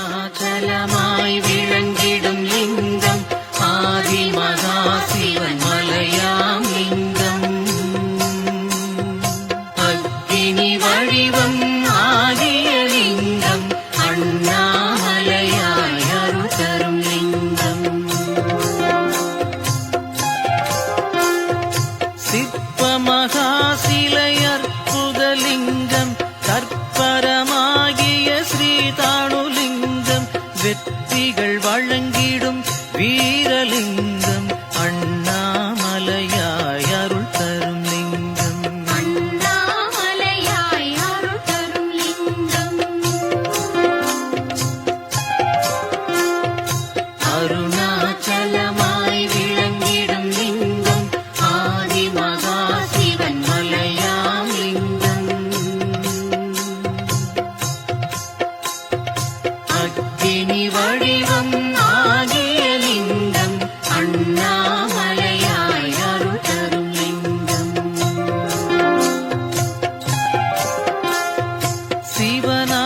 அருணாச்சலமாய் விளங்கிடும் லிங்கம் ஆதிமகா சிவன் மலையாம் லிங்கம். அக்கினி வடிவம் ஆகிய லிங்கம் அண்ணாமலையாய் அருள் தரும் லிங்கம். சிற்பமகா சிலை அற்புத லிங்கம் தற்பரமாகிய ஸ்ரீதானுலிங்கம் வெற்றிகள் வழங்கிடும் வீரலிங்கம் அண்ணாமலையாய் அருள் தரும் லிங்கம். அண்ணாமலையாய் அருள் தரும் லிங்கம். அருணாச்சலமாய் விளங்கிடும் லிங்கம் ஆதிமகா சிவன் மலையாம் லிங்கம். அக்கினி வடிவம் ஆகிய லிங்கம் அண்ணாமலையாய் அருள் தரும் லிங்கம். சிவனா